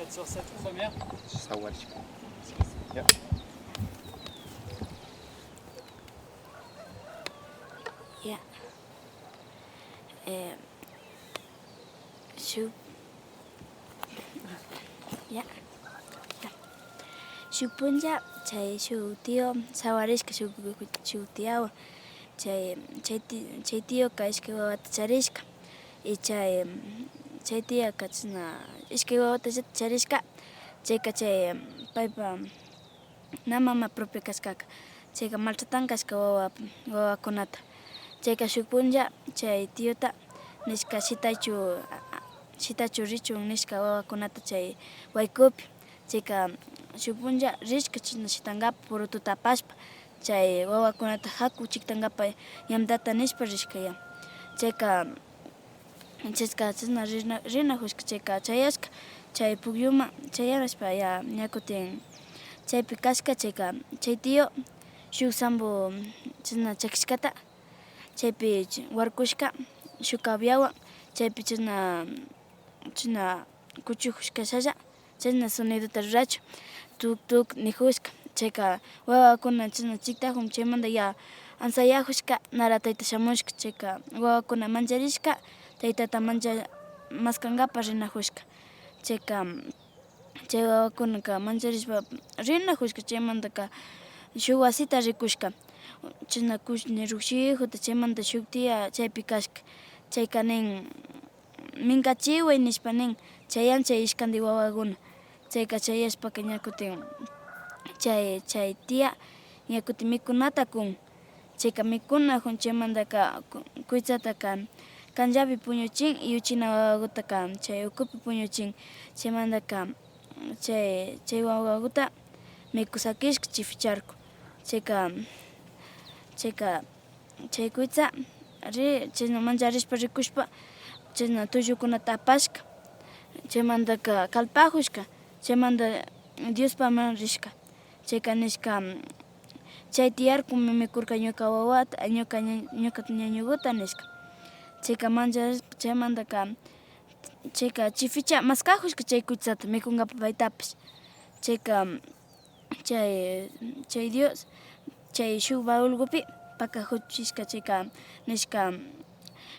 note sur cette première. Sawarishka. Yeah. Yeah. Shuk. Yeah. Yeah. Shukpunja chay shuk tío sawarishka shuk tío chay tío ka ishkay wawata charishka y chay tía ka chishna ishkay wawata charishka chayka chay paypa na mama propia kashkaka chayka maltratan kashka wawakunata chayka shuk punlla chay tiota nishka shitachu richun nishka wawakunata chay waykupi chayka shuk punlla rishka chishna shitankapak puru tuta apashpa chay wawakunata haku chiktankapak yamtata nishpa rishkaya chayka chishna rinajushka chayka chayashka chay pukyuman chayarashpa ñakutin chaypi kashka chayka chay tío shuk sampo chishna chakishkata chaypi warkushka shuk kabiawan chaypi chishna kuchukushkashalla chashna sonidota rurachun tuk tuk nijushka chayka wawakuna chishna chiktajun chaymanta ansayajushka nara tayta shamushka chayka wawakuna mancharishka taytata maskankapak rinajushka chayka chay wawakunaka mancharishpa rinajushka chaymantaka shuk wasita rikushka chishna kushni rikshijuta chaymanta shuk tía chaypi kashka chayka nin minkachiway nishpa nin chayanchay ishkandik wawakuna chayka chayashpaka ñakutin chay tía ñakutin mikunata kun chayka mikunajun chaymantaka kuytsataka kanllapi puñuchin y uchina wawakutaka chay ukupi puñuchin chaymantaka chay wawakuta mikusakishka chificharka chayka chay kuytsa chashna mancharishpa rikushpa chashna tullukunata apashka chaymantaka kalpajushka chaymanta Diospaman rishka chayka nishka chay tiyarkun mikurka ñuka wawata ñuka ñañukuta nishka chayka manchashpa chaymantaka chayka chificha maskajushka chay kuytsata mikunkapak paytapish chayka chay Dios chay shuk baulkupi pakajuchishka chayka nishka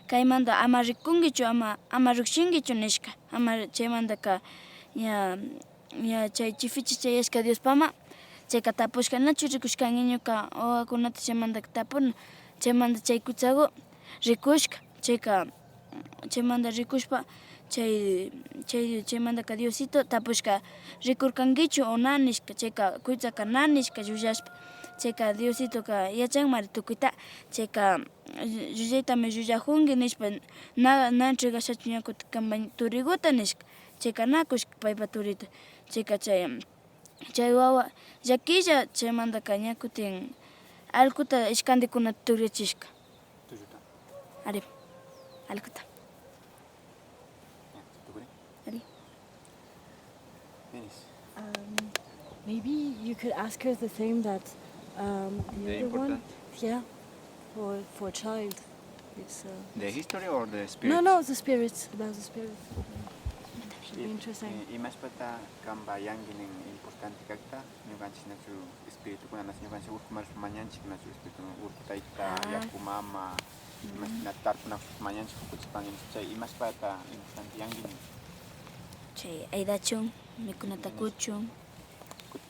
kaymanta ama rikunkichu ama rikshinkichu nishka ama chaymantaka ña chay chificha chayashka Diospaman chayka tapushka nachu rikushkanki ñuka wawakunata chaymantaka tapurna chaymanta chay kuytsaku rikushka chayka chaymanta rikushpa chaymantaka Diosito tapushka rikurkankichu o na nishka chayka kuytsaka na nishka llullashpa chayka Diositoka yachanmari tukuyta chayka llullaytami llullajunki nishpa na entregashachu ñakutin kanpak turikuta nishka chayka na kushka paypak turita chayka chay wawa llakilla chaymantaka ñakutin allkuta ishkandikunata turiachishka ari allkuta ari maybe you could ask her the same that the other one, yeah, for a child. It's The history or the spirit? no, the spirits, about the spirits. Should be interesting. Imashpata kambayangin importante kakta ñukanchik nachu espiritukuna ñukanchik urkumarishpa mañanchik nachu espiritu urkutayta yakumama imashpina tarpunakushpa mañanchik ukuchipanki chay imashpata importante yangin chay aydachun mikunata kuchun kuti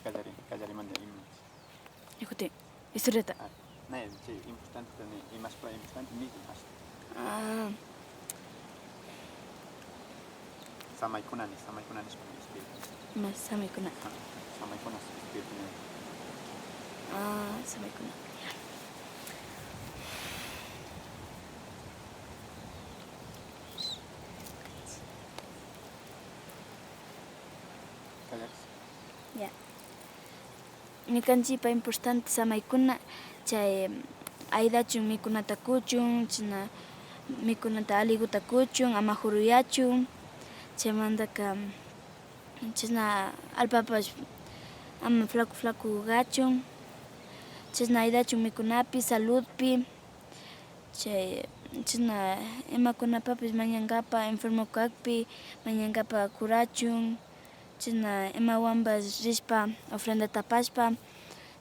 kallarimanta imachi ñakutin historiata na chay importante imashpa importante niki Samaykuna nishpa espiritu samaykuna samaykuna espiritu samaykuna ya ñukanchikpa importante samaykuna chay aydachun mikunata kuchun chishna mikunata aliguta kuchun ama juruyachun chaymantaka chishna alpapash ama flaco gachun chishna aydachun mikunapi saludpi chay chishna imakunapapish mañankapak enfermo kakpi mañankapak kurachun china imawanpas rishpa ofrendata apashpa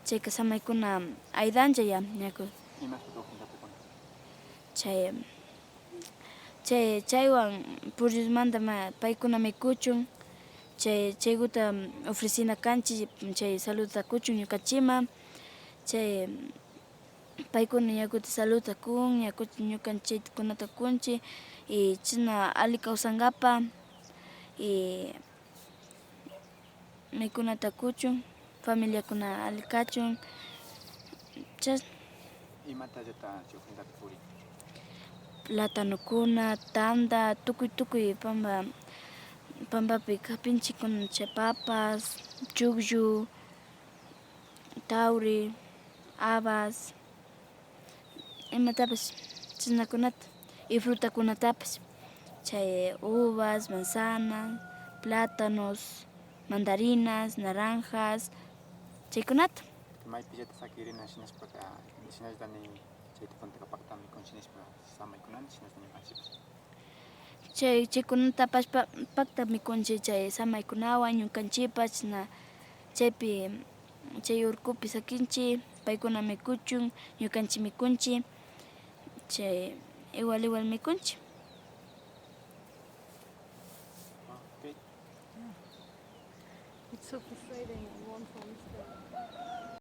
chayka samaykuna aydancha ya ñaku Imashuti ofrendapukuna? Chaywan purriosmanta paykuna mikuchun chaykuta ofrecina kanchik chay saludta kuchun ñukanchima chay paykuna yakuta saludta kun ñukanchik chaykunata kunchik y chishna alli kawsankapa y maykunata kuchun familiakuna alli kachun chashna. Imatallata chay ofrendapi purin? Platanokuna, tanda, tukuy pampapi kapinchikuna chay papas, chukllu, tauri, habas, imatapish chashnakunata y frutakunatapish chay uvas, manzanas, plátanos, mandarinas, naranjas, chaykunata. Maypillata sakirina shinashpaka shinashtani chayta puntaka pakta mikunchik nishpa samaykunani shinashta ñukanchikpas. Chaykunata apashpa pakta mikunchik chay samaykunawan ñukanchikpas chashna chaypi chay urkupi sakinchik paykuna mikuchun ñukanchik mikunchik chay igual mikunchik. Okay. It's so frustrating on one hand.